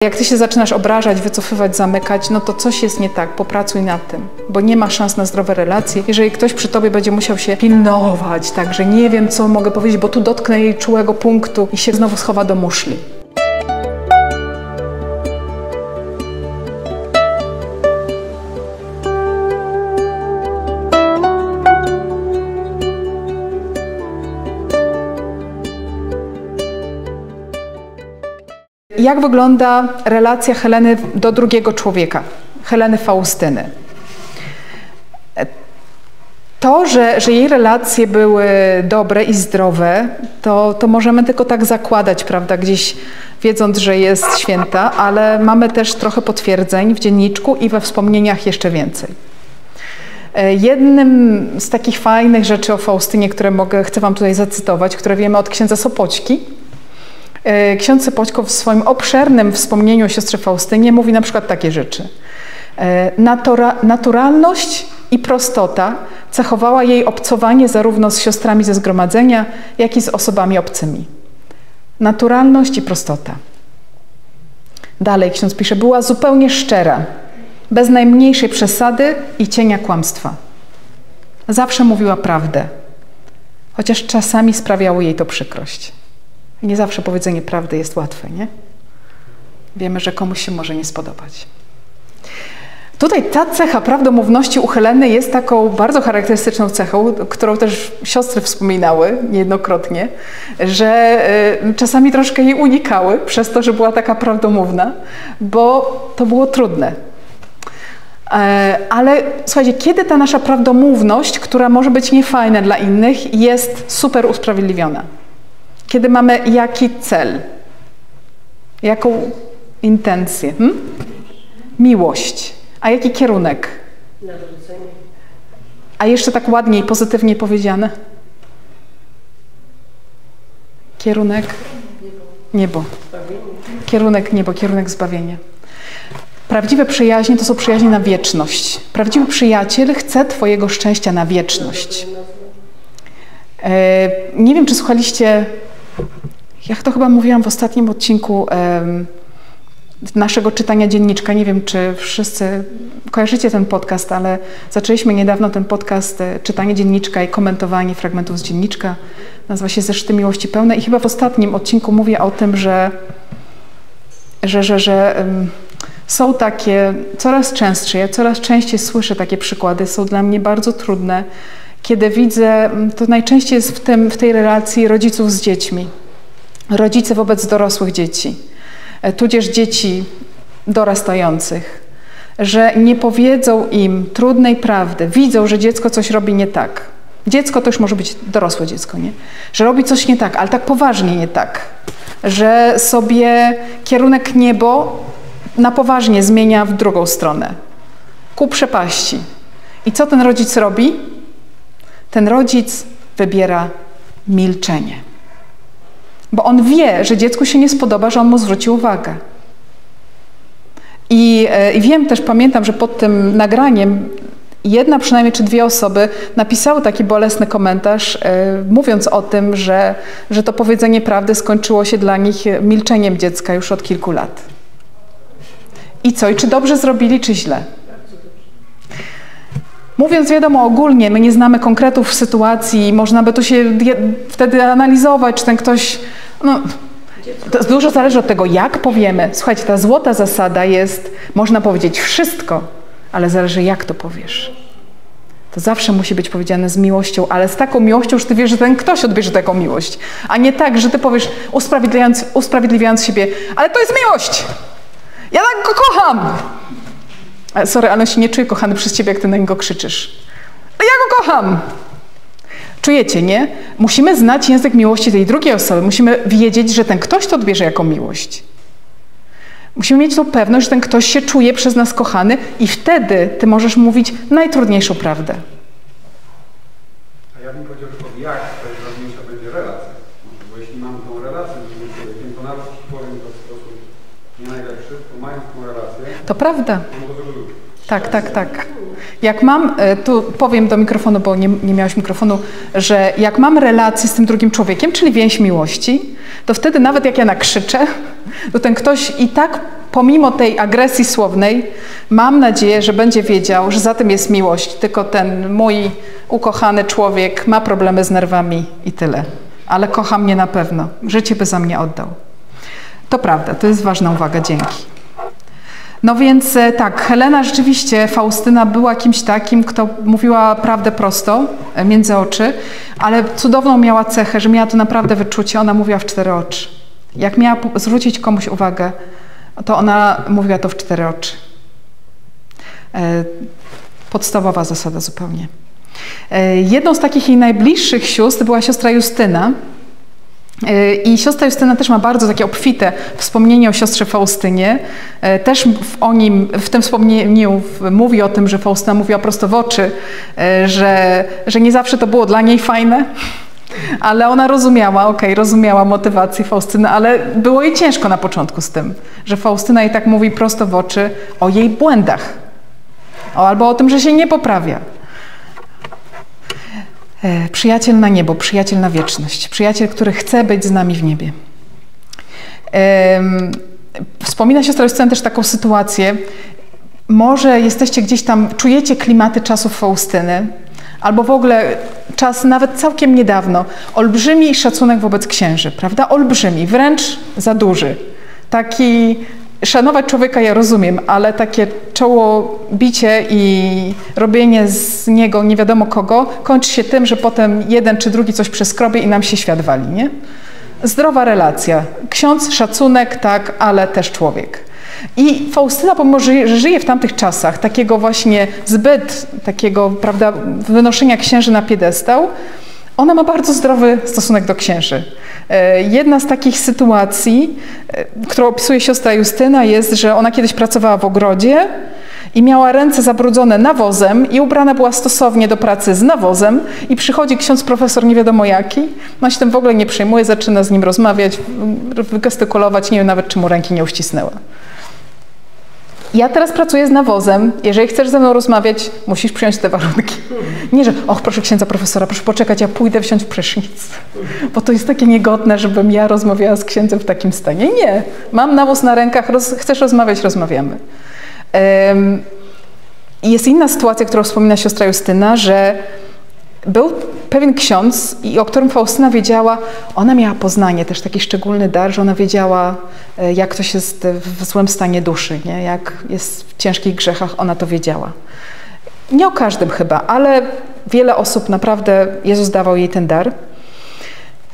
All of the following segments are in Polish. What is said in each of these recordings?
Jak ty się zaczynasz obrażać, wycofywać, zamykać, no to coś jest nie tak, popracuj nad tym, bo nie ma szans na zdrowe relacje. Jeżeli ktoś przy tobie będzie musiał się pilnować, tak, że nie wiem, co mogę powiedzieć, bo tu dotknę jej czułego punktu i się znowu schowa do muszli. Jak wygląda relacja Heleny do drugiego człowieka, Heleny Faustyny? To, że jej relacje były dobre i zdrowe, to możemy tylko tak zakładać, prawda, gdzieś wiedząc, że jest święta, ale mamy też trochę potwierdzeń w dzienniczku i we wspomnieniach jeszcze więcej. Jednym z takich fajnych rzeczy o Faustynie, które chcę wam tutaj zacytować, które wiemy od księdza Sopoćki. Ksiądz Sopoćko w swoim obszernym wspomnieniu o siostrze Faustynie mówi na przykład takie rzeczy. Naturalność i prostota cechowała jej obcowanie zarówno z siostrami ze zgromadzenia, jak i z osobami obcymi. Naturalność i prostota. Dalej ksiądz pisze, była zupełnie szczera, bez najmniejszej przesady i cienia kłamstwa. Zawsze mówiła prawdę, chociaż czasami sprawiało jej to przykrość. Nie zawsze powiedzenie prawdy jest łatwe, nie? Wiemy, że komuś się może nie spodobać. Tutaj ta cecha prawdomówności u Heleny jest taką bardzo charakterystyczną cechą, którą też siostry wspominały niejednokrotnie, że czasami troszkę jej unikały przez to, że była taka prawdomówna, bo to było trudne. Ale słuchajcie, kiedy ta nasza prawdomówność, która może być niefajna dla innych, jest super usprawiedliwiona? Kiedy mamy jaki cel? Jaką intencję? Miłość. A jaki kierunek? A jeszcze tak ładniej, pozytywnie powiedziane? Kierunek? Niebo. Kierunek niebo, kierunek zbawienia. Prawdziwe przyjaźnie to są przyjaźnie na wieczność. Prawdziwy przyjaciel chce twojego szczęścia na wieczność. Nie wiem, czy słuchaliście, ja to chyba mówiłam w ostatnim odcinku naszego czytania dzienniczka. Nie wiem, czy wszyscy kojarzycie ten podcast, ale zaczęliśmy niedawno ten podcast czytanie dzienniczka i komentowanie fragmentów z dzienniczka. Nazywa się Zeszyty Miłości Pełne i chyba w ostatnim odcinku mówię o tym, że są takie coraz częstsze, ja coraz częściej słyszę takie przykłady, są dla mnie bardzo trudne, kiedy widzę, to najczęściej jest w tej relacji rodziców z dziećmi. Rodzice wobec dorosłych dzieci, tudzież dzieci dorastających, że nie powiedzą im trudnej prawdy, widzą, że dziecko coś robi nie tak. Dziecko to już może być dorosłe dziecko, nie? Że robi coś nie tak, ale tak poważnie nie tak. Że sobie kierunek niebo na poważnie zmienia w drugą stronę, ku przepaści. I co ten rodzic robi? Ten rodzic wybiera milczenie. Bo on wie, że dziecku się nie spodoba, że on mu zwróci uwagę. I wiem też, pamiętam, że pod tym nagraniem jedna przynajmniej czy dwie osoby napisały taki bolesny komentarz, mówiąc o tym, że to powiedzenie prawdy skończyło się dla nich milczeniem dziecka już od kilku lat. I co? I czy dobrze zrobili, czy źle? Mówiąc wiadomo ogólnie, my nie znamy konkretów sytuacji, można by tu się wtedy analizować, czy ten ktoś... No, to dużo zależy od tego, jak powiemy. Słuchajcie, ta złota zasada jest, można powiedzieć wszystko, ale zależy, jak to powiesz. To zawsze musi być powiedziane z miłością, ale z taką miłością, że ty wiesz, że ten ktoś odbierze taką miłość. A nie tak, że ty powiesz, usprawiedliwiając siebie, ale to jest miłość! Ja tak go kocham! Sorry, ale on się nie czuje kochany przez ciebie, jak ty na niego krzyczysz. Ja go kocham! Czujecie, nie? Musimy znać język miłości tej drugiej osoby. Musimy wiedzieć, że ten ktoś to odbierze jako miłość. Musimy mieć tą pewność, że ten ktoś się czuje przez nas kochany i wtedy ty możesz mówić najtrudniejszą prawdę. A ja bym powiedział, że jak najważniejsza będzie relacja. Bo jeśli mamy tą relację z drugim człowiekiem, to nawet powiem to w sposób nie najlepszy, to mając tą relację... To prawda. To może lubić. Tak. Jak mam, tu powiem do mikrofonu, bo nie miałeś mikrofonu, że jak mam relację z tym drugim człowiekiem, czyli więź miłości, to wtedy nawet jak ja nakrzyczę, to ten ktoś i tak pomimo tej agresji słownej, mam nadzieję, że będzie wiedział, że za tym jest miłość. Tylko ten mój ukochany człowiek ma problemy z nerwami i tyle. Ale kocha mnie na pewno. Życie by za mnie oddał. To prawda, to jest ważna uwaga, dzięki. No więc tak, Helena rzeczywiście, Faustyna była kimś takim, kto mówiła prawdę prosto, między oczy, ale cudowną miała cechę, że miała to naprawdę wyczucie, ona mówiła w 4 oczy. Jak miała zwrócić komuś uwagę, to ona mówiła to w 4 oczy. Podstawowa zasada zupełnie. Jedną z takich jej najbliższych sióstr była siostra Justyna. I siostra Justyna też ma bardzo takie obfite wspomnienie o siostrze Faustynie. Też w tym wspomnieniu mówi o tym, że Faustyna mówiła prosto w oczy, że nie zawsze to było dla niej fajne, ale ona rozumiała, rozumiała motywację Faustyny, ale było jej ciężko na początku z tym, że Faustyna jej tak mówi prosto w oczy o jej błędach, albo o tym, że się nie poprawia. Przyjaciel na niebo, przyjaciel na wieczność, przyjaciel, który chce być z nami w niebie. Wspomina siostra Justyna też taką sytuację, może jesteście gdzieś tam, czujecie klimaty czasów Faustyny, albo w ogóle czas nawet całkiem niedawno, olbrzymi szacunek wobec księży, prawda? Olbrzymi, wręcz za duży. Taki szanować człowieka ja rozumiem, ale takie czoło bicie i robienie z niego nie wiadomo kogo kończy się tym, że potem jeden czy drugi coś przeskrobie i nam się świat wali, nie? Zdrowa relacja. Ksiądz, szacunek, tak, ale też człowiek. I Faustyna, pomimo że żyje w tamtych czasach, takiego właśnie zbyt, takiego, prawda, wynoszenia księży na piedestał, ona ma bardzo zdrowy stosunek do księży. Jedna z takich sytuacji, którą opisuje siostra Justyna, jest, że ona kiedyś pracowała w ogrodzie i miała ręce zabrudzone nawozem i ubrana była stosownie do pracy z nawozem i przychodzi ksiądz profesor nie wiadomo jaki, ona się tym w ogóle nie przejmuje, zaczyna z nim rozmawiać, gestykulować, nie wiem nawet czy mu ręki nie uścisnęła. Ja teraz pracuję z nawozem, jeżeli chcesz ze mną rozmawiać, musisz przyjąć te warunki. Nie, że proszę księdza profesora, proszę poczekać, ja pójdę wziąć prysznic. Bo to jest takie niegodne, żebym ja rozmawiała z księdzem w takim stanie. Nie, mam nawóz na rękach, chcesz rozmawiać, rozmawiamy. Jest inna sytuacja, którą wspomina siostra Justyna, że był pewien ksiądz, o którym Faustyna wiedziała, ona miała poznanie, też taki szczególny dar, że ona wiedziała, jak ktoś jest w złym stanie duszy, nie? Jak jest w ciężkich grzechach, ona to wiedziała. Nie o każdym chyba, ale wiele osób naprawdę, Jezus dawał jej ten dar,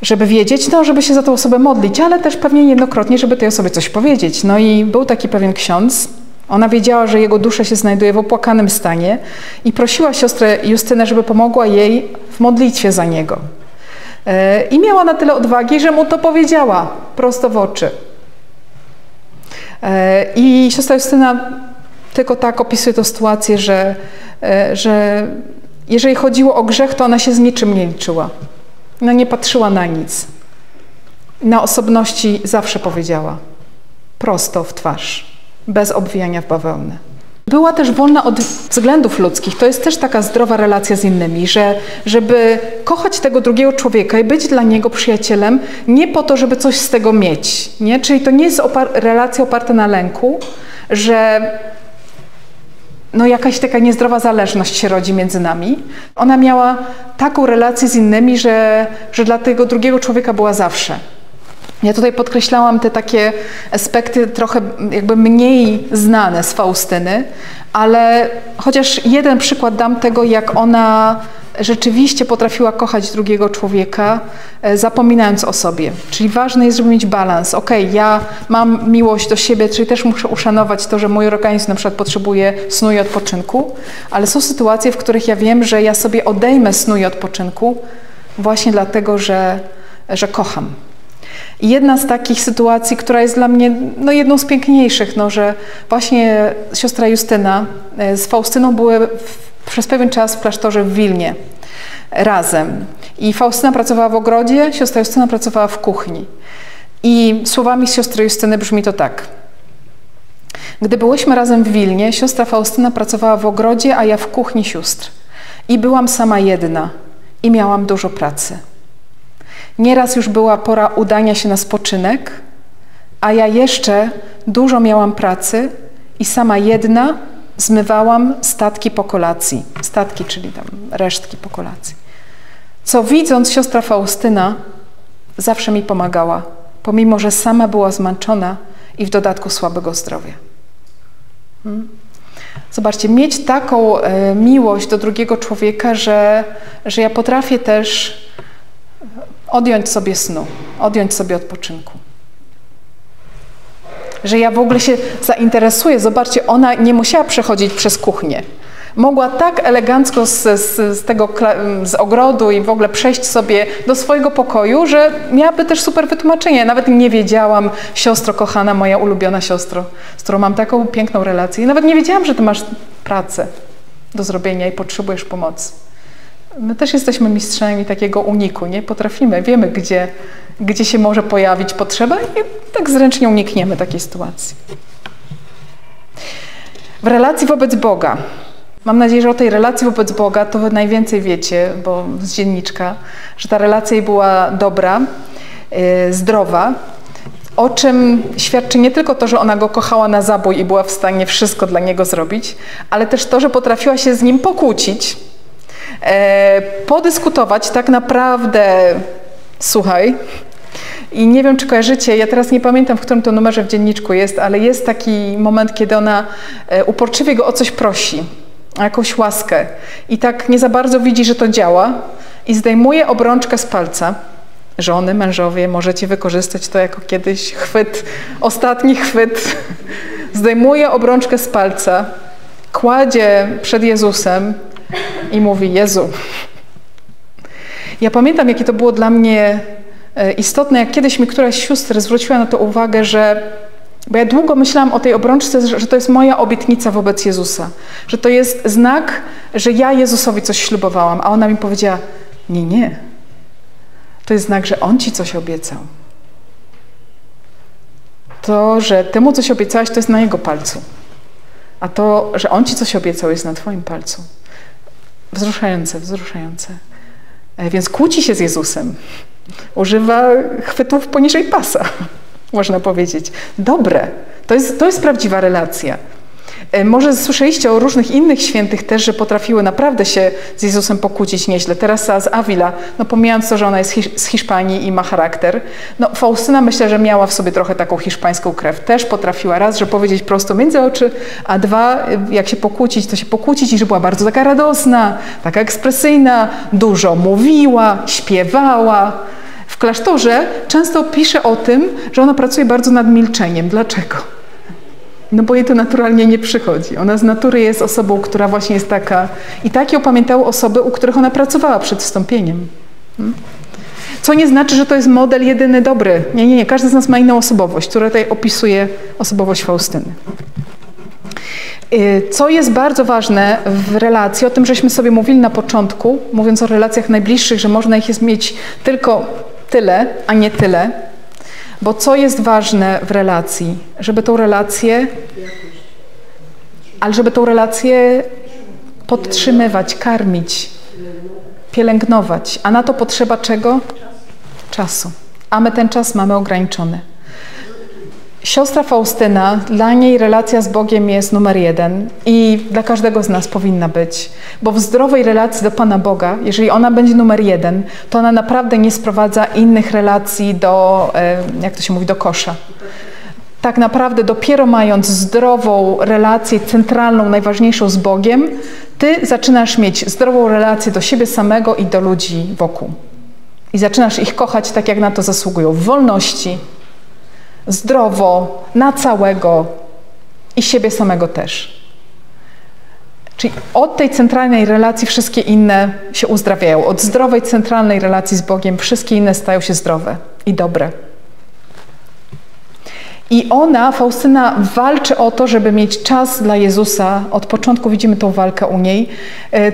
żeby wiedzieć, żeby się za tą osobę modlić, ale też pewnie niejednokrotnie, żeby tej osobie coś powiedzieć. No i był taki pewien ksiądz, ona wiedziała, że jego dusza się znajduje w opłakanym stanie i prosiła siostrę Justynę, żeby pomogła jej w modlitwie za niego. I miała na tyle odwagi, że mu to powiedziała prosto w oczy. I siostra Justyna tylko tak opisuje tę sytuację, że jeżeli chodziło o grzech, to ona się z niczym nie liczyła. Ona nie patrzyła na nic. Na osobności zawsze powiedziała. Prosto w twarz. Bez obwijania w bawełnę. Była też wolna od względów ludzkich. To jest też taka zdrowa relacja z innymi, żeby kochać tego drugiego człowieka i być dla niego przyjacielem nie po to, żeby coś z tego mieć. Nie? Czyli to nie jest relacja oparta na lęku, że jakaś taka niezdrowa zależność się rodzi między nami. Ona miała taką relację z innymi, że dla tego drugiego człowieka była zawsze. Ja tutaj podkreślałam te takie aspekty trochę jakby mniej znane z Faustyny, ale chociaż jeden przykład dam tego, jak ona rzeczywiście potrafiła kochać drugiego człowieka, zapominając o sobie. Czyli ważne jest, żeby mieć balans. Ja mam miłość do siebie, czyli też muszę uszanować to, że mój organizm na przykład potrzebuje snu i odpoczynku, ale są sytuacje, w których ja wiem, że ja sobie odejmę snu i odpoczynku właśnie dlatego, że kocham. I jedna z takich sytuacji, która jest dla mnie jedną z piękniejszych, że właśnie siostra Justyna z Faustyną były przez pewien czas w klasztorze w Wilnie razem. I Faustyna pracowała w ogrodzie, siostra Justyna pracowała w kuchni. I słowami siostry Justyny brzmi to tak. Gdy byłyśmy razem w Wilnie, siostra Faustyna pracowała w ogrodzie, a ja w kuchni sióstr. I byłam sama jedna i miałam dużo pracy. Nieraz już była pora udania się na spoczynek, a ja jeszcze dużo miałam pracy i sama jedna zmywałam statki po kolacji. Statki, czyli tam resztki po kolacji. Co widząc, siostra Faustyna zawsze mi pomagała, pomimo że sama była zmęczona i w dodatku słabego zdrowia. Zobaczcie, mieć taką miłość do drugiego człowieka, że ja potrafię też odjąć sobie snu, odjąć sobie odpoczynku. Że ja w ogóle się zainteresuję. Zobaczcie, ona nie musiała przechodzić przez kuchnię. Mogła tak elegancko z ogrodu i w ogóle przejść sobie do swojego pokoju, że miałaby też super wytłumaczenie. Nawet nie wiedziałam, siostro kochana, moja ulubiona siostro, z którą mam taką piękną relację. I nawet nie wiedziałam, że ty masz pracę do zrobienia i potrzebujesz pomocy. My też jesteśmy mistrzami takiego uniku, nie? Potrafimy, wiemy, gdzie się może pojawić potrzeba i tak zręcznie unikniemy takiej sytuacji. W relacji wobec Boga. Mam nadzieję, że o tej relacji wobec Boga to wy najwięcej wiecie, bo z dzienniczka, że ta relacja jej była dobra, zdrowa, o czym świadczy nie tylko to, że ona go kochała na zabój i była w stanie wszystko dla niego zrobić, ale też to, że potrafiła się z nim pokłócić, podyskutować tak naprawdę, słuchaj, i nie wiem, czy kojarzycie, ja teraz nie pamiętam, w którym to numerze w dzienniczku jest, ale jest taki moment, kiedy ona uporczywie go o coś prosi, o jakąś łaskę i tak nie za bardzo widzi, że to działa i zdejmuje obrączkę z palca. Żony, mężowie, możecie wykorzystać to jako kiedyś chwyt, ostatni chwyt. Zdejmuje obrączkę z palca, kładzie przed Jezusem i mówi: Jezu. Ja pamiętam, jakie to było dla mnie istotne, jak kiedyś mi któraś z sióstr zwróciła na to uwagę, bo ja długo myślałam o tej obrączce, że to jest moja obietnica wobec Jezusa, że to jest znak, że ja Jezusowi coś ślubowałam, a ona mi powiedziała: nie, nie, to jest znak, że On ci coś obiecał. To, że Ty mu coś obiecałaś, to jest na Jego palcu, a to, że On ci coś obiecał, jest na Twoim palcu. Wzruszające, wzruszające. Więc kłóci się z Jezusem. Używa chwytów poniżej pasa, można powiedzieć. Dobre. To jest prawdziwa relacja. Może słyszeliście o różnych innych świętych też, że potrafiły naprawdę się z Jezusem pokłócić nieźle. Teresa z Avila, no pomijając to, że ona jest z Hiszpanii i ma charakter, no Faustyna myślę, że miała w sobie trochę taką hiszpańską krew. Też potrafiła raz, że powiedzieć prosto między oczy, a dwa, jak się pokłócić, to się pokłócić i że była bardzo taka radosna, taka ekspresyjna, dużo mówiła, śpiewała. W klasztorze często pisze o tym, że ona pracuje bardzo nad milczeniem. Dlaczego? No bo jej to naturalnie nie przychodzi. Ona z natury jest osobą, która właśnie jest taka. I tak ją pamiętały osoby, u których ona pracowała przed wstąpieniem. Co nie znaczy, że to jest model jedyny dobry. Nie, nie, nie. Każdy z nas ma inną osobowość, która tutaj opisuje osobowość Faustyny. Co jest bardzo ważne w relacji, o tym żeśmy sobie mówili na początku, mówiąc o relacjach najbliższych, że można ich mieć tylko tyle, a nie tyle. Bo co jest ważne w relacji? Żeby tą relację podtrzymywać, karmić, pielęgnować. A na to potrzeba czego? Czasu. A my ten czas mamy ograniczony. Siostra Faustyna, dla niej relacja z Bogiem jest numer 1 i dla każdego z nas powinna być. Bo w zdrowej relacji do Pana Boga, jeżeli ona będzie numer 1, to ona naprawdę nie sprowadza innych relacji do, jak to się mówi, do kosza. Tak naprawdę dopiero mając zdrową relację centralną, najważniejszą z Bogiem, ty zaczynasz mieć zdrową relację do siebie samego i do ludzi wokół. I zaczynasz ich kochać tak, jak na to zasługują. W wolności, zdrowo, na całego i siebie samego też. Czyli od tej centralnej relacji wszystkie inne się uzdrawiają. Od zdrowej, centralnej relacji z Bogiem wszystkie inne stają się zdrowe i dobre. I ona, Faustyna, walczy o to, żeby mieć czas dla Jezusa. Od początku widzimy tą walkę u niej,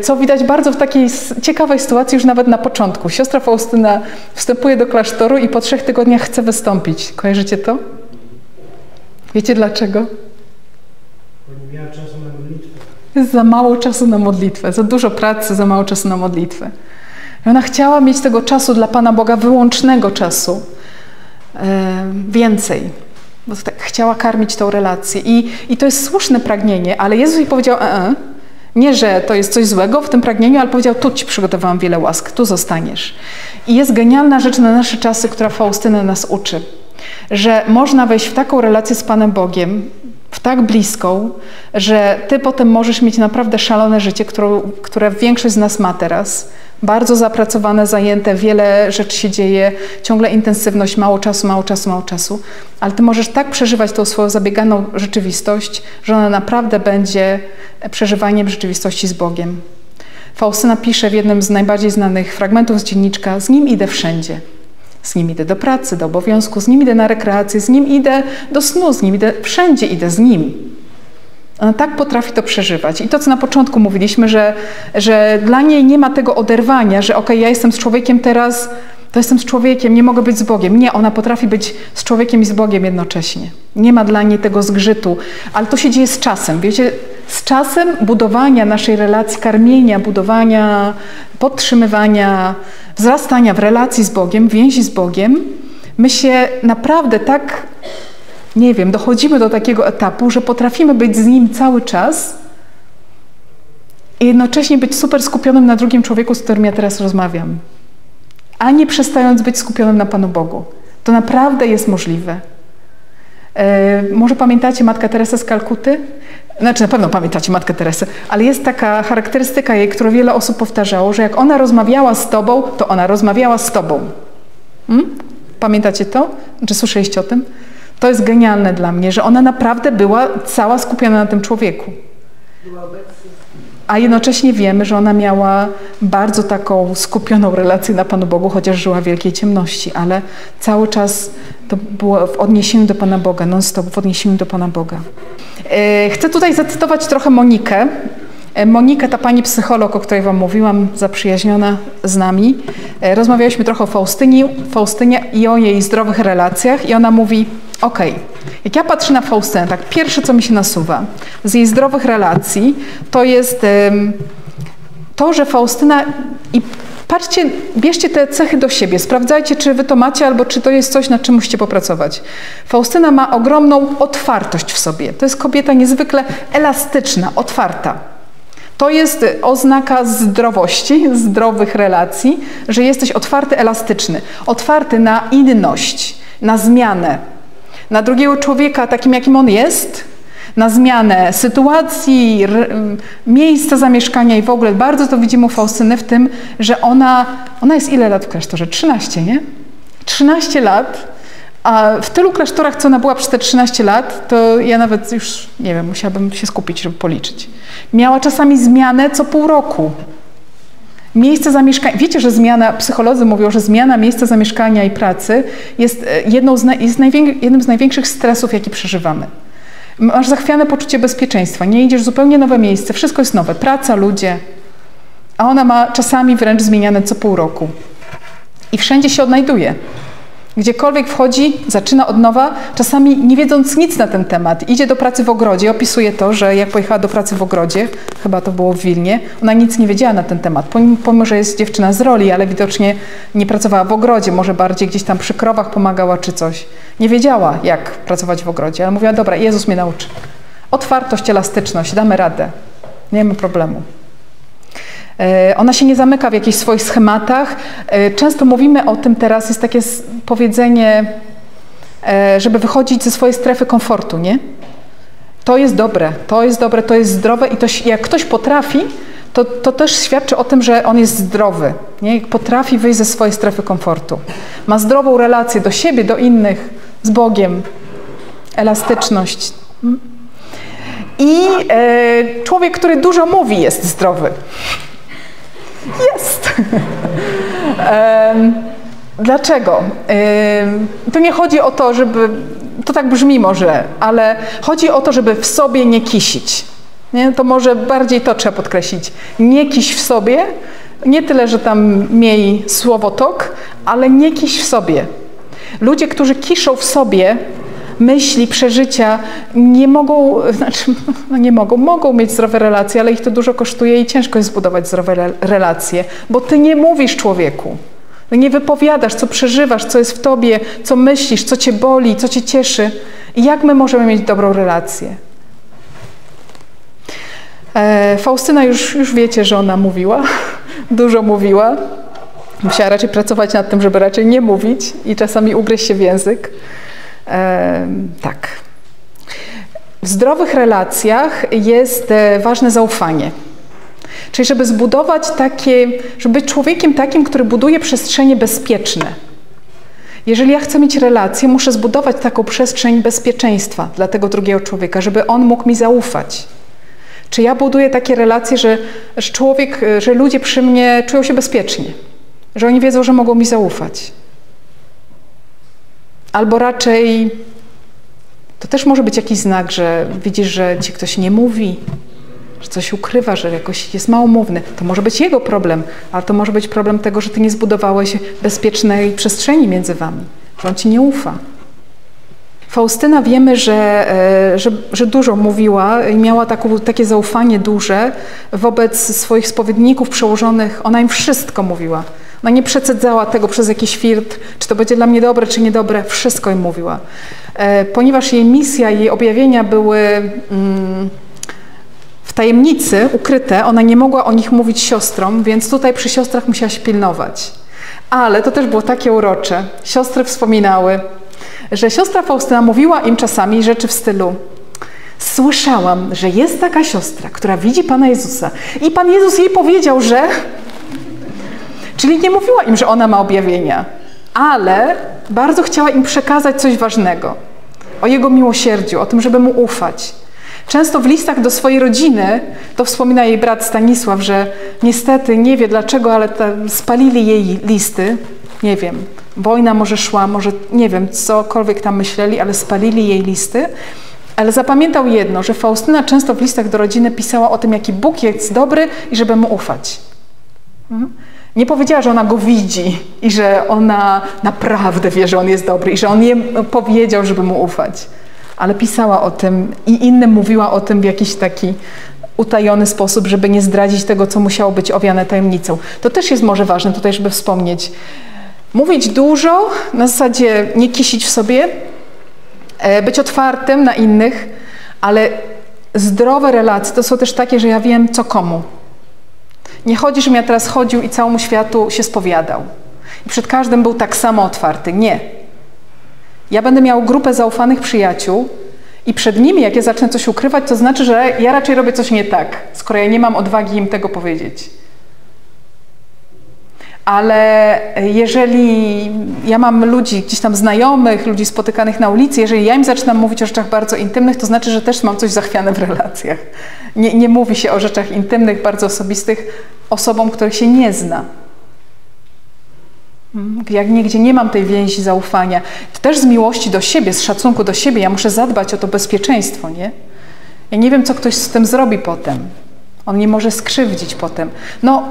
co widać bardzo w takiej ciekawej sytuacji już nawet na początku. Siostra Faustyna wstępuje do klasztoru i po 3 tygodniach chce wystąpić. Kojarzycie to? Wiecie dlaczego? Bo nie miała czasu na modlitwę. Jest za mało czasu na modlitwę, za dużo pracy, za mało czasu na modlitwę. I ona chciała mieć tego czasu dla Pana Boga, wyłącznego czasu. Więcej. Bo tak chciała karmić tą relację. I to jest słuszne pragnienie, ale Jezus jej powiedział, nie, że to jest coś złego w tym pragnieniu, ale powiedział, tu ci przygotowałam wiele łask, tu zostaniesz. I jest genialna rzecz na nasze czasy, która Faustyna nas uczy, że można wejść w taką relację z Panem Bogiem, w tak bliską, że ty potem możesz mieć naprawdę szalone życie, które większość z nas ma teraz. Bardzo zapracowane, zajęte, wiele rzeczy się dzieje, ciągle intensywność, mało czasu, mało czasu, mało czasu. Ale ty możesz tak przeżywać tą swoją zabieganą rzeczywistość, że ona naprawdę będzie przeżywaniem rzeczywistości z Bogiem. Faustyna pisze w jednym z najbardziej znanych fragmentów z dzienniczka: z Nim idę wszędzie. Z Nim idę do pracy, do obowiązku, z Nim idę na rekreację, z Nim idę do snu, z Nim idę, wszędzie idę z Nim. Ona tak potrafi to przeżywać. I to, co na początku mówiliśmy, że dla niej nie ma tego oderwania, że okej, ja jestem z człowiekiem teraz, to jestem z człowiekiem, nie mogę być z Bogiem. Nie, ona potrafi być z człowiekiem i z Bogiem jednocześnie. Nie ma dla niej tego zgrzytu, ale to się dzieje z czasem. Wiecie, z czasem budowania naszej relacji, karmienia, budowania, podtrzymywania, wzrastania w relacji z Bogiem, więzi z Bogiem, my się naprawdę tak, nie wiem, dochodzimy do takiego etapu, że potrafimy być z Nim cały czas i jednocześnie być super skupionym na drugim człowieku, z którym ja teraz rozmawiam, a nie przestając być skupionym na Panu Bogu. To naprawdę jest możliwe. Może pamiętacie Matkę Teresę z Kalkuty? Znaczy, na pewno pamiętacie Matkę Teresę, ale jest taka charakterystyka jej, którą wiele osób powtarzało, że jak ona rozmawiała z Tobą, to ona rozmawiała z Tobą. Pamiętacie to? Czy słyszeliście o tym? To jest genialne dla mnie, że ona naprawdę była cała skupiona na tym człowieku. A jednocześnie wiemy, że ona miała bardzo taką skupioną relację na Panu Bogu, chociaż żyła w wielkiej ciemności, ale cały czas to było w odniesieniu do Pana Boga, non-stop w odniesieniu do Pana Boga. Chcę tutaj zacytować trochę Monikę. Monikę, ta pani psycholog, o której wam mówiłam, zaprzyjaźniona z nami. Rozmawialiśmy trochę o Faustynie i o jej zdrowych relacjach i ona mówi, jak ja patrzę na Faustynę, tak pierwsze, co mi się nasuwa z jej zdrowych relacji, to jest to, że Faustyna, i patrzcie, bierzcie te cechy do siebie, sprawdzajcie, czy wy to macie, albo czy to jest coś, nad czym musicie popracować. Faustyna ma ogromną otwartość w sobie. To jest kobieta niezwykle elastyczna, otwarta. To jest oznaka zdrowości, zdrowych relacji, że jesteś otwarty, elastyczny. Otwarty na inność, na zmianę. Na drugiego człowieka takim, jakim on jest, na zmianę sytuacji, miejsca zamieszkania i w ogóle. Bardzo to widzimy u Faustyny w tym, że ona jest ile lat w klasztorze? 13, nie? 13 lat, a w tylu klasztorach, co ona była przez te 13 lat, to ja nawet już, nie wiem, musiałabym się skupić, żeby policzyć. Miała czasami zmianę co pół roku. Miejsce zamieszkania, wiecie, że psycholodzy mówią, że zmiana miejsca zamieszkania i pracy jest jednym z największych stresów, jaki przeżywamy. Masz zachwiane poczucie bezpieczeństwa, nie idziesz w zupełnie nowe miejsce, wszystko jest nowe, praca, ludzie, a ona ma czasami wręcz zmieniane co pół roku. I wszędzie się odnajduje. Gdziekolwiek wchodzi, zaczyna od nowa, czasami nie wiedząc nic na ten temat. Idzie do pracy w ogrodzie, opisuje to, że jak pojechała do pracy w ogrodzie, chyba to było w Wilnie, ona nic nie wiedziała na ten temat. Pomimo, że jest dziewczyna z roli, ale widocznie nie pracowała w ogrodzie, może bardziej gdzieś tam przy krowach pomagała czy coś. Nie wiedziała, jak pracować w ogrodzie, ale mówiła, dobra, Jezus mnie nauczy. Otwartość, elastyczność, damy radę. Nie ma problemu. Ona się nie zamyka w jakichś swoich schematach. Często mówimy o tym teraz, jest takie powiedzenie, żeby wychodzić ze swojej strefy komfortu, nie? To jest dobre, to jest dobre, to jest zdrowe i to, jak ktoś potrafi, to też świadczy o tym, że on jest zdrowy, nie? Jak potrafi wyjść ze swojej strefy komfortu. Ma zdrową relację do siebie, do innych, z Bogiem, elastyczność. I człowiek, który dużo mówi, jest zdrowy. Jest. Dlaczego? To nie chodzi o to, żeby, to tak brzmi może, ale chodzi o to, żeby w sobie nie kisić. Nie? To może bardziej to trzeba podkreślić. Nie kiś w sobie, nie tyle, że tam miej słowotok, ale nie kiś w sobie. Ludzie, którzy kiszą w sobie myśli, przeżycia, nie mogą, mogą mieć zdrowe relacje, ale ich to dużo kosztuje i ciężko jest zbudować zdrowe relacje, bo ty nie mówisz człowieku, nie wypowiadasz, co przeżywasz, co jest w tobie, co myślisz, co cię boli, co cię cieszy. I jak my możemy mieć dobrą relację? Faustyna już wiecie, że ona mówiła, dużo mówiła. Musiała raczej pracować nad tym, żeby raczej nie mówić i czasami ugryźć się w język. Tak. W zdrowych relacjach jest ważne zaufanie. Czyli żeby zbudować żeby być człowiekiem takim, który buduje przestrzenie bezpieczne. Jeżeli ja chcę mieć relację, muszę zbudować taką przestrzeń bezpieczeństwa dla tego drugiego człowieka, żeby on mógł mi zaufać. Czy ja buduję takie relacje, że ludzie przy mnie czują się bezpiecznie, że oni wiedzą, że mogą mi zaufać. Albo raczej to też może być jakiś znak, że widzisz, że ci ktoś nie mówi, że coś ukrywa, że jakoś jest małomówny. To może być jego problem, ale to może być problem tego, że ty nie zbudowałeś bezpiecznej przestrzeni między wami, że on ci nie ufa. Faustyna wiemy, że dużo mówiła i miała takie zaufanie duże wobec swoich spowiedników przełożonych. Ona im wszystko mówiła. Ona nie przecedzała tego przez jakiś filtr, czy to będzie dla mnie dobre, czy niedobre. Wszystko im mówiła. Ponieważ jej misja, jej objawienia były w tajemnicy, ukryte, ona nie mogła o nich mówić siostrom, więc tutaj przy siostrach musiała się pilnować. Ale to też było takie urocze. Siostry wspominały, że siostra Faustyna mówiła im czasami rzeczy w stylu: słyszałam, że jest taka siostra, która widzi Pana Jezusa i Pan Jezus jej powiedział, że... Czyli nie mówiła im, że ona ma objawienia, ale bardzo chciała im przekazać coś ważnego. O Jego miłosierdziu, o tym, żeby Mu ufać. Często w listach do swojej rodziny, to wspomina jej brat Stanisław, że niestety nie wie dlaczego, ale spalili jej listy. Nie wiem, wojna może szła, może nie wiem, cokolwiek tam myśleli, ale spalili jej listy. Ale zapamiętał jedno, że Faustyna często w listach do rodziny pisała o tym, jaki Bóg jest dobry i żeby Mu ufać. Nie powiedziała, że ona Go widzi i że ona naprawdę wie, że On jest dobry i że On jej powiedział, żeby Mu ufać. Ale pisała o tym i innym mówiła o tym w jakiś taki utajony sposób, żeby nie zdradzić tego, co musiało być owiane tajemnicą. To też jest może ważne tutaj, żeby wspomnieć. Mówić dużo, na zasadzie nie kisić w sobie, być otwartym na innych, ale zdrowe relacje to są też takie, że ja wiem, co komu. Nie chodzi, żebym ja teraz chodził i całemu światu się spowiadał. I przed każdym był tak samo otwarty. Nie. Ja będę miał grupę zaufanych przyjaciół i przed nimi, jak ja zacznę coś ukrywać, to znaczy, że ja raczej robię coś nie tak, skoro ja nie mam odwagi im tego powiedzieć. Ale jeżeli ja mam ludzi, gdzieś tam znajomych, ludzi spotykanych na ulicy, jeżeli ja im zaczynam mówić o rzeczach bardzo intymnych, to znaczy, że też mam coś zachwiane w relacjach. Nie mówi się o rzeczach intymnych, bardzo osobistych osobom, których się nie zna. Jak nigdzie nie mam tej więzi zaufania. To też z miłości do siebie, z szacunku do siebie. Ja muszę zadbać o to bezpieczeństwo, nie? Ja nie wiem, co ktoś z tym zrobi potem. On mnie może skrzywdzić potem. No,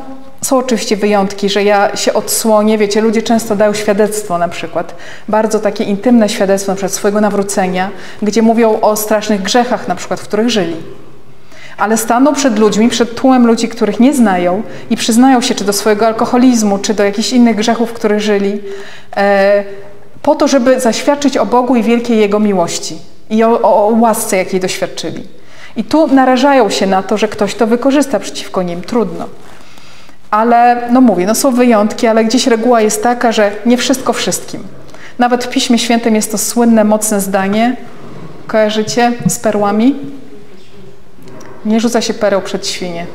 są oczywiście wyjątki, że ja się odsłonię. Wiecie, ludzie często dają świadectwo na przykład. Bardzo takie intymne świadectwo na przykład swojego nawrócenia, gdzie mówią o strasznych grzechach na przykład, w których żyli. Ale staną przed ludźmi, przed tłumem ludzi, których nie znają i przyznają się czy do swojego alkoholizmu, czy do jakichś innych grzechów, w których żyli, po to, żeby zaświadczyć o Bogu i wielkiej Jego miłości i o łasce, jakiej doświadczyli. I tu narażają się na to, że ktoś to wykorzysta przeciwko nim. Trudno. Ale, no mówię, no są wyjątki, ale gdzieś reguła jest taka, że nie wszystko wszystkim. Nawet w Piśmie Świętym jest to słynne, mocne zdanie. Kojarzycie z perłami? Nie rzuca się pereł przed świnie.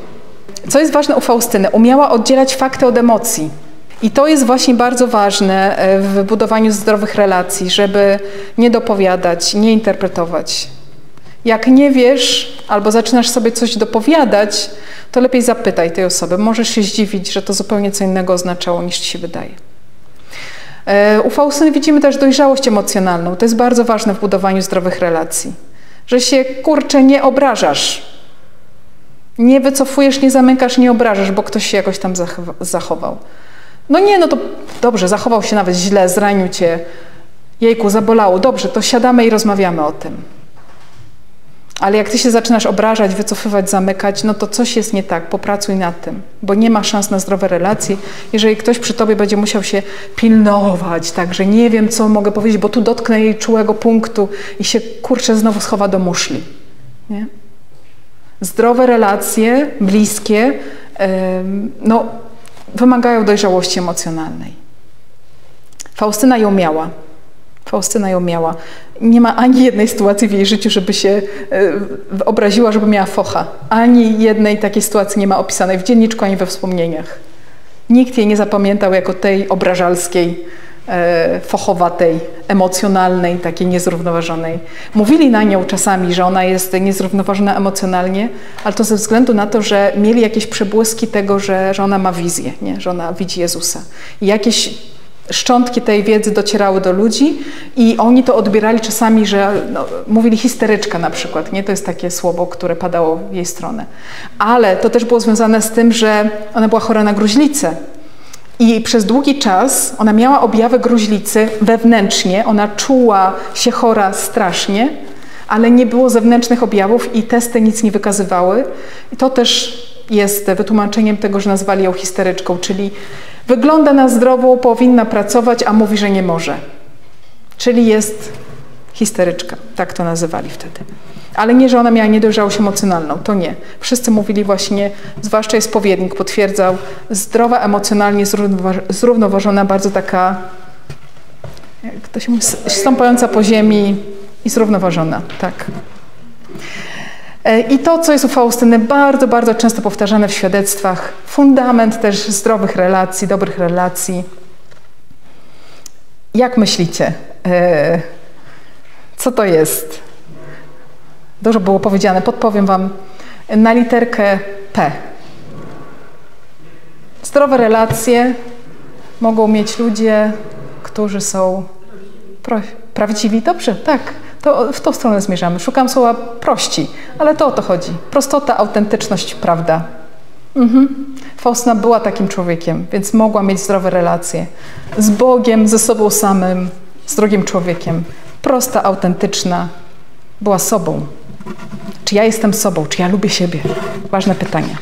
Co jest ważne u Faustyny? Umiała oddzielać fakty od emocji. I to jest właśnie bardzo ważne w budowaniu zdrowych relacji, żeby nie dopowiadać, nie interpretować. Jak nie wiesz, albo zaczynasz sobie coś dopowiadać, to lepiej zapytaj tej osoby. Możesz się zdziwić, że to zupełnie co innego oznaczało, niż ci się wydaje. U Faustyny widzimy też dojrzałość emocjonalną. To jest bardzo ważne w budowaniu zdrowych relacji. Że się, kurczę, nie obrażasz. Nie wycofujesz, nie zamykasz, nie obrażasz, bo ktoś się jakoś tam zachował. No nie, no to dobrze, zachował się nawet źle, zranił cię. Jejku, zabolało. Dobrze, to siadamy i rozmawiamy o tym. Ale jak ty się zaczynasz obrażać, wycofywać, zamykać, no to coś jest nie tak, popracuj nad tym, bo nie ma szans na zdrowe relacje, jeżeli ktoś przy tobie będzie musiał się pilnować, tak, że nie wiem, co mogę powiedzieć, bo tu dotknę jej czułego punktu i się, kurczę, znowu schowa do muszli, nie? Zdrowe relacje, bliskie, no, wymagają dojrzałości emocjonalnej. Faustyna ją miała. Nie ma ani jednej sytuacji w jej życiu, żeby się obraziła, żeby miała focha. Ani jednej takiej sytuacji nie ma opisanej w dzienniczku, ani we wspomnieniach. Nikt jej nie zapamiętał jako tej obrażalskiej, fochowatej, emocjonalnej, takiej niezrównoważonej. Mówili na nią czasami, że ona jest niezrównoważona emocjonalnie, ale to ze względu na to, że mieli jakieś przebłyski tego, że ona ma wizję, nie? Że ona widzi Jezusa. I jakieś szczątki tej wiedzy docierały do ludzi i oni to odbierali czasami, że mówili histeryczka na przykład, nie? To jest takie słowo, które padało w jej stronę. Ale to też było związane z tym, że ona była chora na gruźlicę i przez długi czas ona miała objawy gruźlicy wewnętrznie, ona czuła się chora strasznie, ale nie było zewnętrznych objawów i testy nic nie wykazywały. I to też jest wytłumaczeniem tego, że nazwali ją histeryczką, czyli wygląda na zdrową, powinna pracować, a mówi, że nie może. Czyli jest histeryczka, tak to nazywali wtedy. Ale nie, że ona miała niedojrzałość emocjonalną, to nie. Wszyscy mówili właśnie, zwłaszcza jej spowiednik potwierdzał, zdrowa, emocjonalnie zrównoważona, bardzo taka, jak to się mówi, stąpająca po ziemi i zrównoważona, tak. I to, co jest u Faustyny bardzo, bardzo często powtarzane w świadectwach, fundament też zdrowych relacji, dobrych relacji. Jak myślicie? Co to jest? Dużo było powiedziane, podpowiem wam na literkę P. Zdrowe relacje mogą mieć ludzie, którzy są prawdziwi. Dobrze, tak. To w tą stronę zmierzamy. Szukam słowa prości, ale to o to chodzi. Prostota, autentyczność, prawda. Faustyna była takim człowiekiem, więc mogła mieć zdrowe relacje z Bogiem, ze sobą samym, z drugim człowiekiem. Prosta, autentyczna, była sobą. Czy ja jestem sobą? Czy ja lubię siebie? Ważne pytania.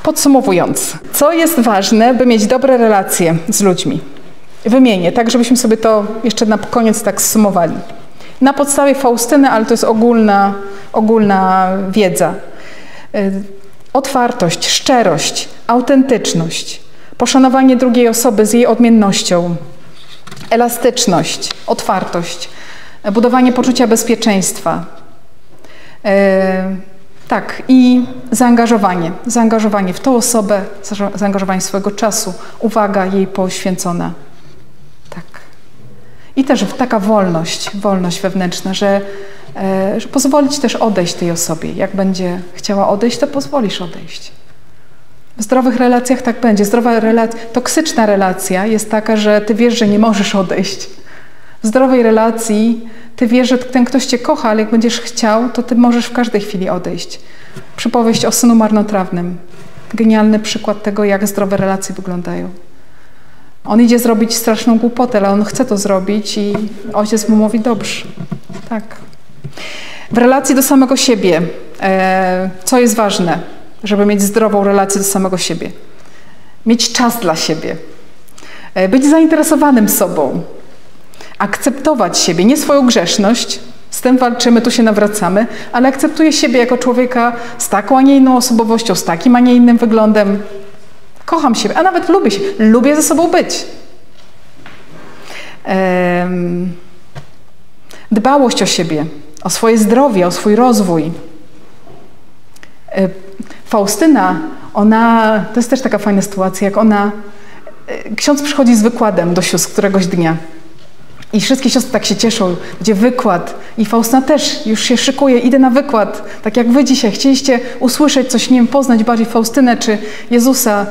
Podsumowując, co jest ważne, by mieć dobre relacje z ludźmi? Wymienię, tak żebyśmy sobie to jeszcze na koniec tak zsumowali. Na podstawie Faustyny, ale to jest ogólna wiedza. Otwartość, szczerość, autentyczność, poszanowanie drugiej osoby z jej odmiennością, elastyczność, otwartość, budowanie poczucia bezpieczeństwa. Tak, i zaangażowanie w tą osobę, zaangażowanie swojego czasu, uwaga jej poświęcona. Tak. I też taka wolność wewnętrzna, że pozwolić też odejść tej osobie. Jak będzie chciała odejść, to pozwolisz odejść. W zdrowych relacjach tak będzie. Toksyczna relacja jest taka, że ty wiesz, że nie możesz odejść. W zdrowej relacji ty wiesz, że ten ktoś cię kocha, ale jak będziesz chciał, to ty możesz w każdej chwili odejść. Przypowieść o synu marnotrawnym. Genialny przykład tego, jak zdrowe relacje wyglądają. On idzie zrobić straszną głupotę, ale on chce to zrobić i ojciec mu mówi, dobrze. Tak. W relacji do samego siebie, co jest ważne, żeby mieć zdrową relację do samego siebie? Mieć czas dla siebie. Być zainteresowanym sobą. Akceptować siebie, nie swoją grzeszność, z tym walczymy, tu się nawracamy, ale akceptuję siebie jako człowieka z taką, a nie inną osobowością, z takim, a nie innym wyglądem. Kocham siebie, a nawet lubię się, lubię ze sobą być. Dbałość o siebie, o swoje zdrowie, o swój rozwój. Faustyna, to jest też taka fajna sytuacja, jak ksiądz przychodzi z wykładem do sióstr któregoś dnia. I wszystkie siostry tak się cieszą, będzie wykład. I Faustyna też już się szykuje, idę na wykład. Tak jak wy dzisiaj chcieliście usłyszeć coś, nie wiem, poznać bardziej Faustynę czy Jezusa.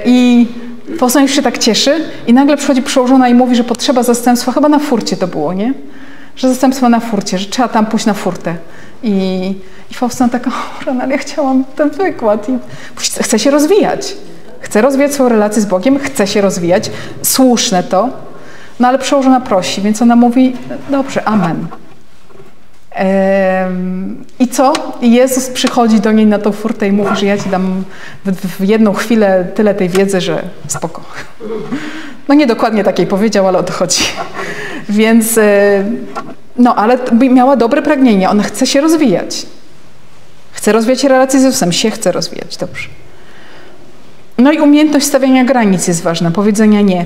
I Faustyna już się tak cieszy i nagle przychodzi przełożona i mówi, że potrzeba zastępstwa, chyba na furcie to było, nie? Że zastępstwo na furcie, że trzeba tam pójść na furtę. I Faustyna taka, ale ja chciałam ten wykład. I chce się rozwijać. Chce rozwijać swoją relację z Bogiem, chce się rozwijać. Słuszne to. No ale przełożona prosi, więc ona mówi, dobrze, amen. I co? I Jezus przychodzi do niej na tą furtę i mówi, że ja ci dam w jedną chwilę tyle tej wiedzy, że spoko. No nie dokładnie takiej powiedział, ale o to chodzi. Więc, no ale miała dobre pragnienie, ona chce się rozwijać. Chce rozwijać relacje z Jezusem, się chce rozwijać, dobrze. No i umiejętność stawiania granic jest ważna, powiedzenia nie.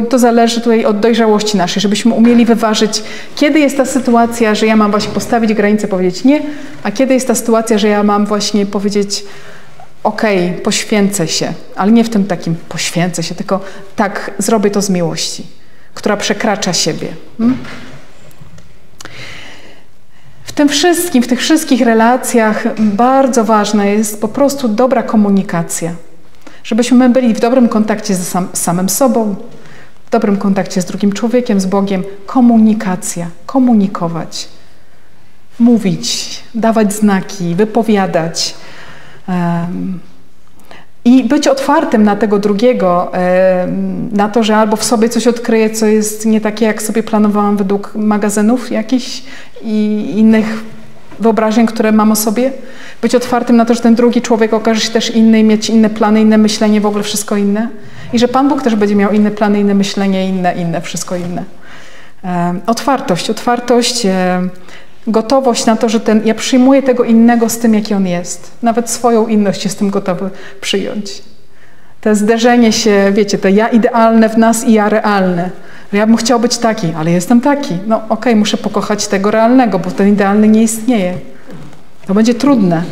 To zależy tutaj od dojrzałości naszej, żebyśmy umieli wyważyć, kiedy jest ta sytuacja, że ja mam właśnie postawić granicę, powiedzieć nie, a kiedy jest ta sytuacja, że ja mam właśnie powiedzieć okej, poświęcę się, ale nie w tym takim poświęcę się, tylko tak, zrobię to z miłości, która przekracza siebie. W tym wszystkim, w tych wszystkich relacjach bardzo ważna jest po prostu dobra komunikacja. Żebyśmy byli w dobrym kontakcie z samym sobą, w dobrym kontakcie z drugim człowiekiem, z Bogiem. Komunikacja, komunikować, mówić, dawać znaki, wypowiadać. I być otwartym na tego drugiego, na to, że albo w sobie coś odkryję, co jest nie takie, jak sobie planowałam według magazynów jakichś i innych wyobrażeń, które mam o sobie. Być otwartym na to, że ten drugi człowiek okaże się też inny i mieć inne plany, inne myślenie, w ogóle wszystko inne. I że Pan Bóg też będzie miał inne plany, inne myślenie, inne, wszystko inne. Otwartość, gotowość na to, że ja przyjmuję tego innego z tym, jaki on jest. Nawet swoją inność jestem gotowy przyjąć. To zderzenie się, wiecie, to ja idealne w nas i ja realne. Ja bym chciał być taki, ale jestem taki. No okej, muszę pokochać tego realnego, bo ten idealny nie istnieje. To będzie trudne,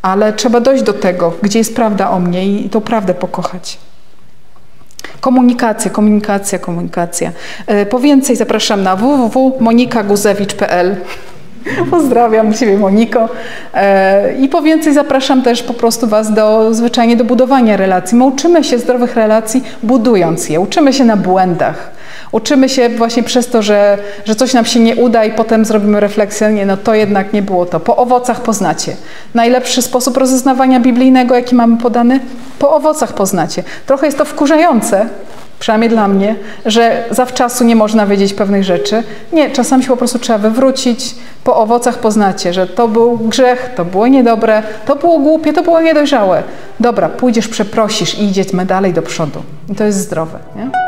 ale trzeba dojść do tego, gdzie jest prawda o mnie i tą prawdę pokochać. Komunikacja. Po więcej zapraszam na www.monikaguzewicz.pl. Pozdrawiam Ciebie, Moniko. I po więcej zapraszam też po prostu Was zwyczajnie do budowania relacji. My uczymy się zdrowych relacji, budując je. Uczymy się na błędach. Uczymy się właśnie przez to, że coś nam się nie uda i potem zrobimy refleksję, nie, no to jednak nie było to. Po owocach poznacie. Najlepszy sposób rozeznawania biblijnego, jaki mamy podany? Po owocach poznacie. Trochę jest to wkurzające, przynajmniej dla mnie, że zawczasu nie można wiedzieć pewnych rzeczy. Nie, czasami się po prostu trzeba wywrócić. Po owocach poznacie, że to był grzech, to było niedobre, to było głupie, to było niedojrzałe. Dobra, pójdziesz, przeprosisz i idziemy dalej do przodu. I to jest zdrowe, nie?